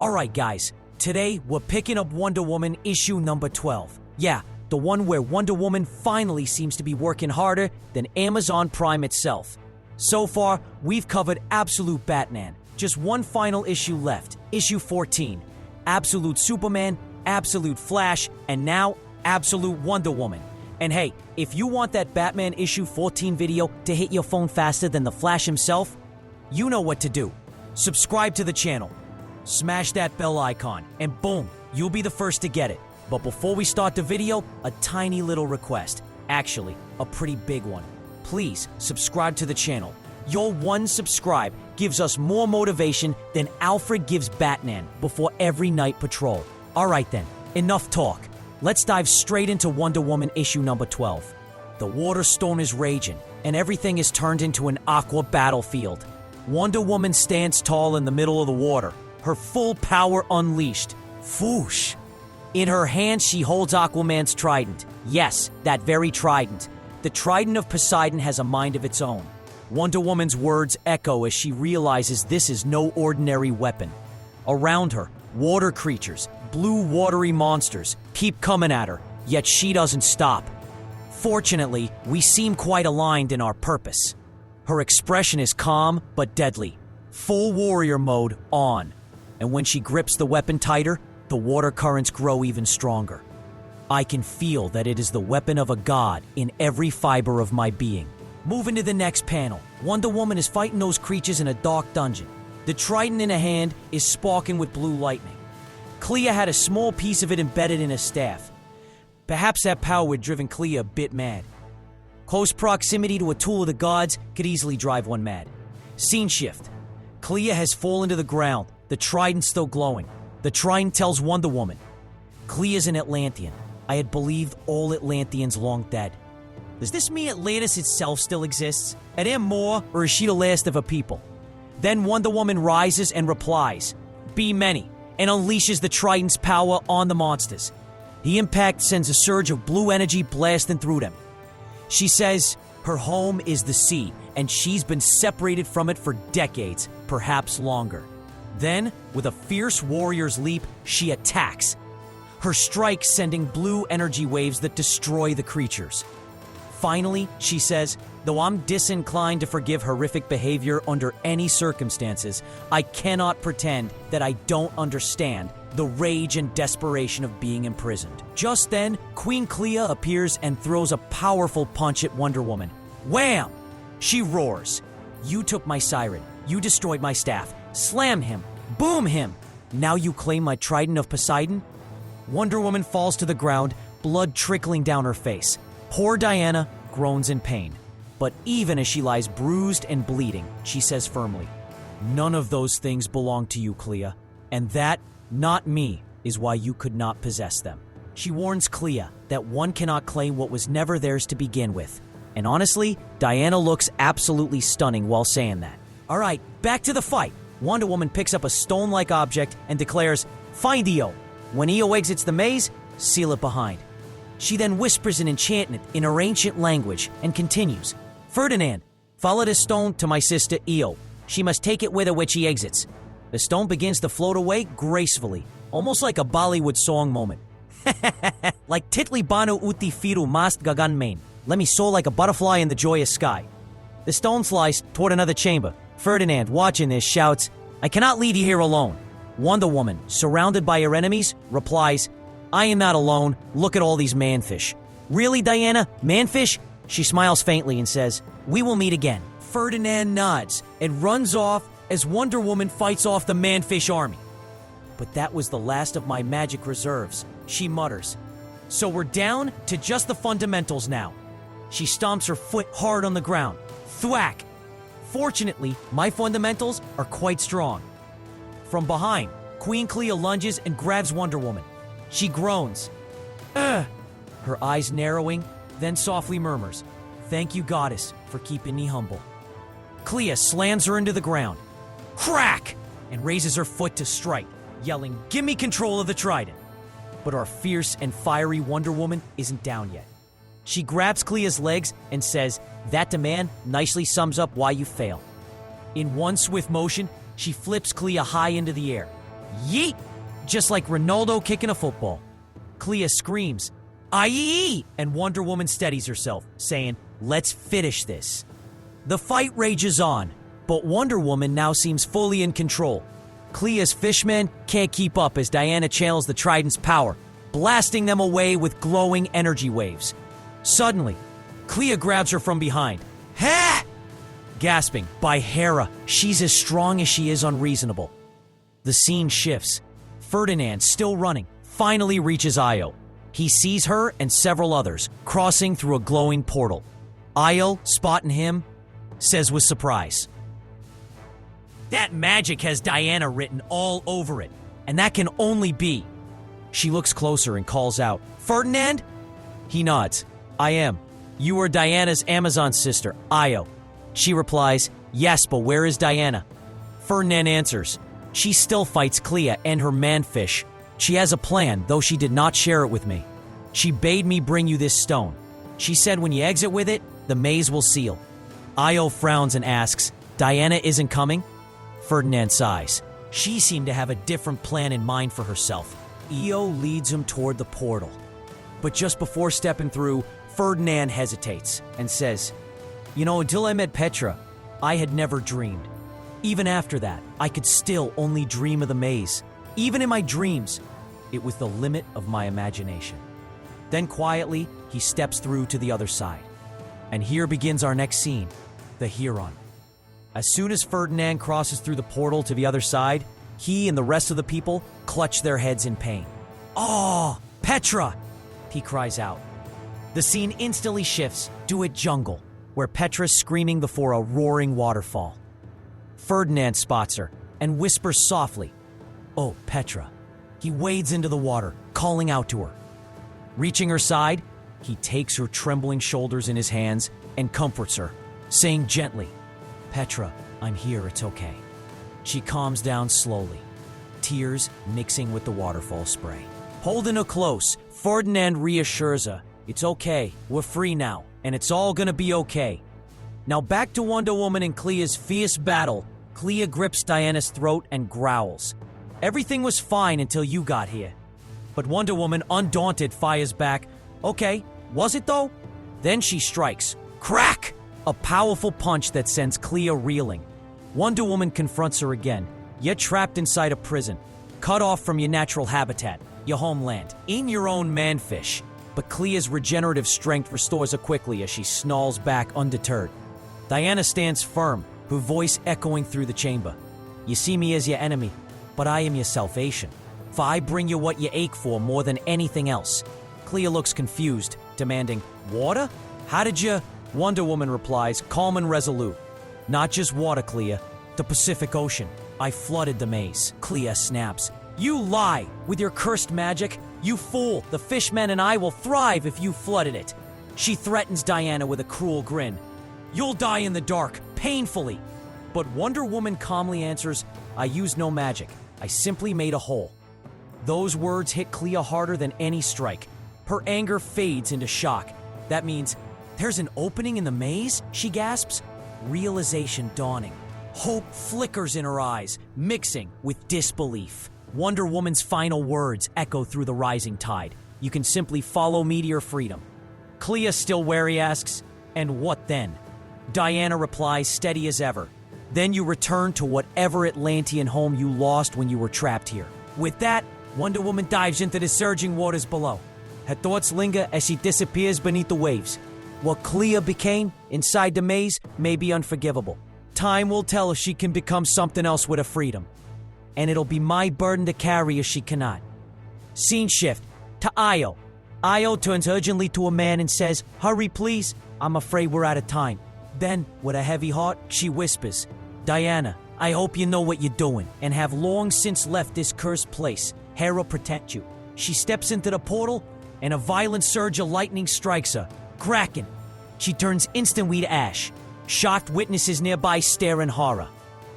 Alright guys, today we're picking up Wonder Woman issue number 12. Yeah, the one where Wonder Woman finally seems to be working harder than Amazon Prime itself. So far, we've covered Absolute Batman. Just one final issue left, issue 14. Absolute Superman, Absolute Flash, and now Absolute Wonder Woman. And hey, if you want that Batman issue 14 video to hit your phone faster than the Flash himself, you know what to do. Subscribe to the channel. Smash that bell icon, and boom, you'll be the first to get it. But before we start the video, a tiny little request. Actually, a pretty big one. Please subscribe to the channel. Your one subscribe gives us more motivation than Alfred gives Batman before every night patrol. Alright then, enough talk. Let's dive straight into Wonder Woman issue number 12. The water storm is raging, and everything is turned into an aqua battlefield. Wonder Woman stands tall in the middle of the water, her full power unleashed. Foosh! In her hand, she holds Aquaman's trident. Yes, that very trident. The trident of Poseidon has a mind of its own. Wonder Woman's words echo as she realizes this is no ordinary weapon. Around her, water creatures, blue watery monsters, keep coming at her, yet she doesn't stop. Fortunately, we seem quite aligned in our purpose. Her expression is calm but deadly. Full warrior mode on. And when she grips the weapon tighter, the water currents grow even stronger. I can feel that it is the weapon of a god in every fiber of my being. Moving to the next panel, Wonder Woman is fighting those creatures in a dark dungeon. The trident in her hand is sparking with blue lightning. Clea had a small piece of it embedded in her staff. Perhaps that power had driven Clea a bit mad. Close proximity to a tool of the gods could easily drive one mad. Scene shift. Clea has fallen to the ground, the trident still glowing. The trident tells Wonder Woman, Clea's an Atlantean. I had believed all Atlanteans long dead. Does this mean Atlantis itself still exists? Are there more, or is she the last of her people? Then Wonder Woman rises and replies, Be many, and unleashes the trident's power on the monsters. The impact sends a surge of blue energy blasting through them. She says her home is the sea, and she's been separated from it for decades, perhaps longer. Then, with a fierce warrior's leap, she attacks. Her strike sending blue energy waves that destroy the creatures. Finally, she says, though I'm disinclined to forgive horrific behavior under any circumstances, I cannot pretend that I don't understand the rage and desperation of being imprisoned. Just then, Queen Clea appears and throws a powerful punch at Wonder Woman. Wham! She roars. You took my siren. You destroyed my staff. Slam him. Boom him. Now you claim my trident of Poseidon? Wonder Woman falls to the ground, blood trickling down her face. Poor Diana groans in pain. But even as she lies bruised and bleeding, she says firmly, None of those things belong to you, Clea. And that, not me, is why you could not possess them. She warns Clea that one cannot claim what was never theirs to begin with. And honestly, Diana looks absolutely stunning while saying that. Alright, back to the fight. Wonder Woman picks up a stone-like object and declares, Find Io. When Io exits the maze, seal it behind. She then whispers an enchantment in her ancient language and continues, Ferdinand, follow the stone to my sister Io. She must take it with her when she exits. The stone begins to float away gracefully, almost like a Bollywood song moment. Like Titli Banu Uti Firu Mast Gagan Main. Let me soar like a butterfly in the joyous sky. The stone flies toward another chamber. Ferdinand, watching this, shouts, I cannot leave you here alone. Wonder Woman, surrounded by her enemies, replies, I am not alone. Look at all these manfish. Really, Diana? Manfish? She smiles faintly and says, We will meet again. Ferdinand nods and runs off as Wonder Woman fights off the manfish army. But that was the last of my magic reserves, she mutters. So we're down to just the fundamentals now. She stomps her foot hard on the ground. Thwack! Fortunately, my fundamentals are quite strong. From behind, Queen Clea lunges and grabs Wonder Woman. She groans. Ugh! Her eyes narrowing, then softly murmurs, Thank you, goddess, for keeping me humble. Clea slams her into the ground. Crack! And raises her foot to strike, yelling, Give me control of the trident. But our fierce and fiery Wonder Woman isn't down yet. She grabs Clea's legs and says, That demand nicely sums up why you fail. In one swift motion, she flips Clea high into the air. Yeet! Just like Ronaldo kicking a football. Clea screams, "Aye!" and Wonder Woman steadies herself, saying, "Let's finish this." The fight rages on, but Wonder Woman now seems fully in control. Clea's fishmen can't keep up as Diana channels the Trident's power, blasting them away with glowing energy waves. Suddenly, Clea grabs her from behind. Ha! Gasping, by Hera, she's as strong as she is unreasonable. The scene shifts. Ferdinand, still running, finally reaches Io. He sees her and several others crossing through a glowing portal. Io, spotting him, says with surprise, "That magic has Diana written all over it, and that can only be." She looks closer and calls out, "Ferdinand?" He nods. "I am. You are Diana's Amazon sister, Io." She replies, "Yes, but where is Diana?" Ferdinand answers, "She still fights Clea and her manfish. She has a plan, though she did not share it with me. She bade me bring you this stone. She said when you exit with it, the maze will seal." Io frowns and asks, "Diana isn't coming?" Ferdinand sighs. She seemed to have a different plan in mind for herself. Io leads him toward the portal. But just before stepping through, Ferdinand hesitates and says, "You know, until I met Petra, I had never dreamed. Even after that, I could still only dream of the maze. Even in my dreams, it was the limit of my imagination." Then quietly, he steps through to the other side. And here begins our next scene, the Huron. As soon as Ferdinand crosses through the portal to the other side, he and the rest of the people clutch their heads in pain. "Oh, Petra!" he cries out. The scene instantly shifts to a jungle, where Petra's screaming before a roaring waterfall. Ferdinand spots her and whispers softly, "Oh, Petra." He wades into the water, calling out to her. Reaching her side, he takes her trembling shoulders in his hands and comforts her, saying gently, "Petra, I'm here, it's okay." She calms down slowly, tears mixing with the waterfall spray. Holding her close, Ferdinand reassures her, "It's okay, we're free now, and it's all gonna be okay." Now back to Wonder Woman and Clea's fierce battle. Clea grips Diana's throat and growls, "Everything was fine until you got here." But Wonder Woman, undaunted, fires back, "Okay, was it though?" Then she strikes. Crack! A powerful punch that sends Clea reeling. Wonder Woman confronts her again, yet trapped inside a prison, cut off from your natural habitat, your homeland, in your own manfish. But Clea's regenerative strength restores her quickly as she snarls back undeterred. Diana stands firm, her voice echoing through the chamber. "You see me as your enemy, but I am your salvation. For I bring you what you ache for more than anything else." Clea looks confused, demanding, "Water? How did you—" Wonder Woman replies, calm and resolute, "Not just water, Clea. The Pacific Ocean. I flooded the maze." Clea snaps, "You lie! With your cursed magic? You fool! The fishmen and I will thrive if you flooded it." She threatens Diana with a cruel grin. "You'll die in the dark, painfully." But Wonder Woman calmly answers, "I used no magic. I simply made a hole." Those words hit Clea harder than any strike. Her anger fades into shock. That means, "There's an opening in the maze?" she gasps. Realization dawning. Hope flickers in her eyes, mixing with disbelief. Wonder Woman's final words echo through the rising tide. "You can simply follow me to your freedom." Clea, still wary, asks, "And what then?" Diana replies, steady as ever, "Then you return to whatever Atlantean home you lost when you were trapped here." With that, Wonder Woman dives into the surging waters below. Her thoughts linger as she disappears beneath the waves. What Clea became inside the maze may be unforgivable. Time will tell if she can become something else with her freedom. And it'll be my burden to carry if she cannot. Scene shift to Io. Io turns urgently to a man and says, "Hurry, please. I'm afraid we're out of time." Then, with a heavy heart, she whispers, "Diana, I hope you know what you're doing and have long since left this cursed place. Hera protect you." She steps into the portal, and a violent surge of lightning strikes her, cracking. She turns instantly to ash. Shocked witnesses nearby stare in horror.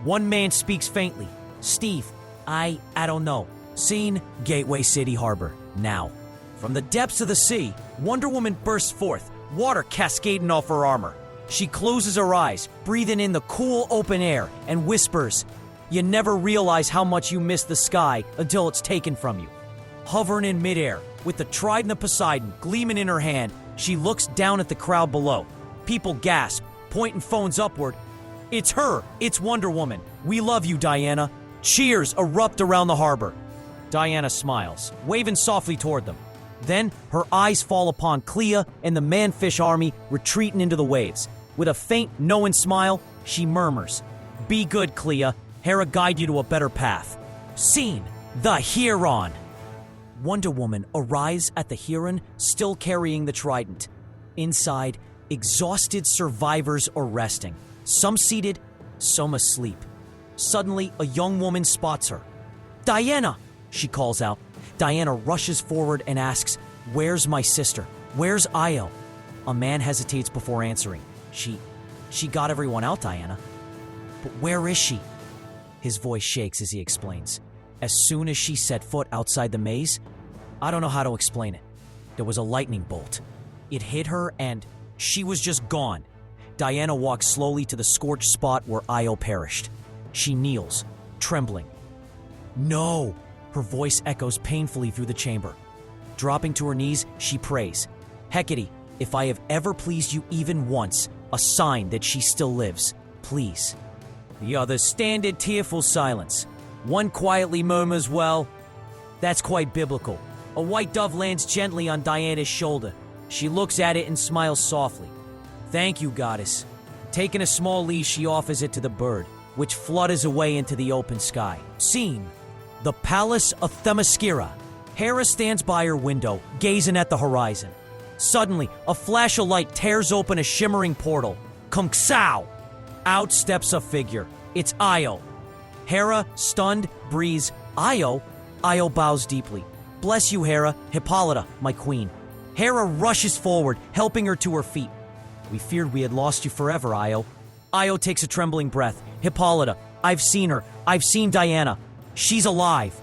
One man speaks faintly. "Steve, I don't know." Scene, Gateway City Harbor, now. From the depths of the sea, Wonder Woman bursts forth, water cascading off her armor. She closes her eyes, breathing in the cool open air, and whispers, You never realize how much you miss the sky until it's taken from you. Hovering in midair, with the Trident of Poseidon gleaming in her hand, she looks down at the crowd below. People gasp, pointing phones upward. It's her! It's Wonder Woman! We love you, Diana! Cheers erupt around the harbor. Diana smiles, waving softly toward them. Then her eyes fall upon Clea and the man-fish army retreating into the waves. With a faint, knowing smile, she murmurs, "Be good, Clea. Hera guide you to a better path." Scene: the Huron. Wonder Woman arrives at the Huron, still carrying the Trident. Inside, exhausted survivors are resting. Some seated, some asleep. Suddenly, a young woman spots her. "Diana!" she calls out. Diana rushes forward and asks, "Where's my sister? Where's Io?" A man hesitates before answering. She got everyone out, Diana. "But where is she?" His voice shakes as he explains. "As soon as she set foot outside the maze, I don't know how to explain it. There was a lightning bolt. It hit her and she was just gone." Diana walks slowly to the scorched spot where Io perished. She kneels, trembling. "No!" Her voice echoes painfully through the chamber. Dropping to her knees, she prays, "Hecate, if I have ever pleased you even once, a sign that she still lives, please." The others stand in tearful silence. One quietly murmurs, "Well, that's quite biblical." A white dove lands gently on Diana's shoulder. She looks at it and smiles softly. "Thank you, goddess." Taking a small leaf, she offers it to the bird, which flutters away into the open sky. Scene: the palace of Themyscira. Hera stands by her window, gazing at the horizon. Suddenly, a flash of light tears open a shimmering portal. Kung-Sao! Out steps a figure. It's Io. Hera, stunned, breathes, "Io?" Io bows deeply. "Bless you, Hera. Hippolyta, my queen." Hera rushes forward, helping her to her feet. "We feared we had lost you forever, Io." Io takes a trembling breath. "Hippolyta, I've seen her. I've seen Diana. She's alive."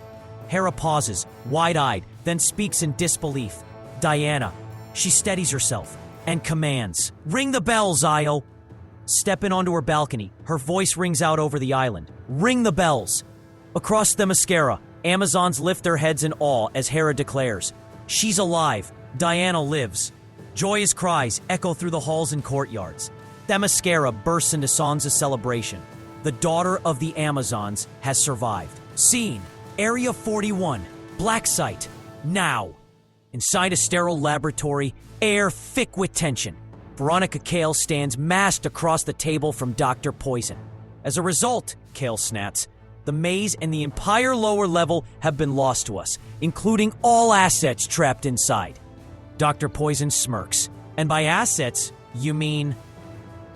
Hera pauses, wide-eyed, then speaks in disbelief. "Diana." She steadies herself and commands, "Ring the bells, Io." Stepping onto her balcony, her voice rings out over the island. "Ring the bells." Across Themyscira, Amazons lift their heads in awe as Hera declares, "She's alive. Diana lives." Joyous cries echo through the halls and courtyards. Themyscira bursts into songs of celebration. The daughter of the Amazons has survived. Scene: Area 41, Black Site. Now. Inside a sterile laboratory, air thick with tension. Veronica Cale stands masked across the table from Dr. Poison. As a result, Cale snaps, the maze and the entire lower level have been lost to us, including all assets trapped inside. Dr. Poison smirks. "And by assets, you mean?"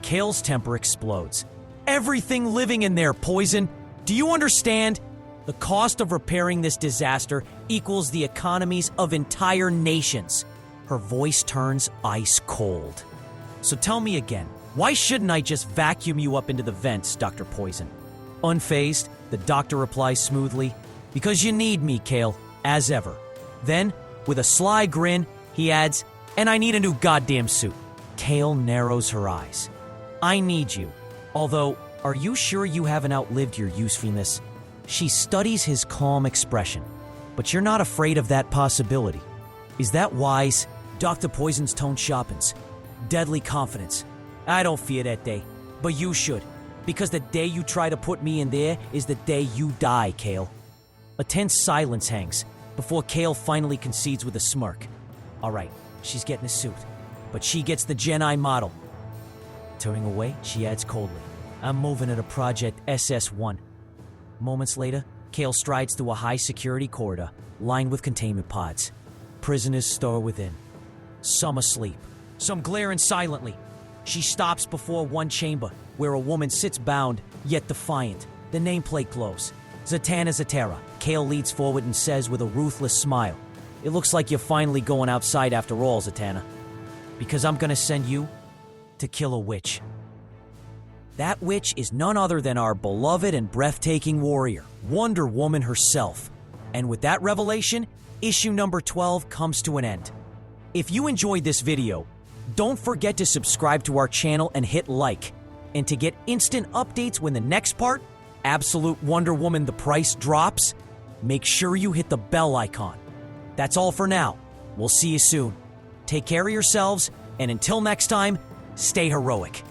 Cale's temper explodes. "Everything living in there, Poison. Do you understand? The cost of repairing this disaster equals the economies of entire nations." Her voice turns ice cold. "So tell me again, why shouldn't I just vacuum you up into the vents, Dr. Poison?" Unfazed, the doctor replies smoothly, "Because you need me, Cale, as ever." Then, with a sly grin, he adds, "And I need a new goddamn suit." Cale narrows her eyes. "I need you. Although, are you sure you haven't outlived your usefulness?" She studies his calm expression. "But you're not afraid of that possibility. Is that wise?" Dr. Poison's tone sharpens. Deadly confidence. "I don't fear that day, but you should. Because the day you try to put me in there is the day you die, Cale." A tense silence hangs, before Cale finally concedes with a smirk. "All right, she's getting a suit, but she gets the Gen I model." Turning away, she adds coldly, "I'm moving her to Project SS1. Moments later, Cale strides through a high-security corridor lined with containment pods. Prisoners stir within. Some asleep, some glaring silently. She stops before one chamber, where a woman sits bound, yet defiant. The nameplate glows. "Zatanna Zaterra." Cale leads forward and says with a ruthless smile, "It looks like you're finally going outside after all, Zatanna. Because I'm gonna send you to kill a witch." That witch is none other than our beloved and breathtaking warrior, Wonder Woman herself. And with that revelation, issue number 12 comes to an end. If you enjoyed this video, don't forget to subscribe to our channel and hit like. And to get instant updates when the next part Absolute Wonder Woman the price drops, make sure you hit the bell icon. That's all for now. We'll see you soon. Take care of yourselves, and until next time, stay heroic.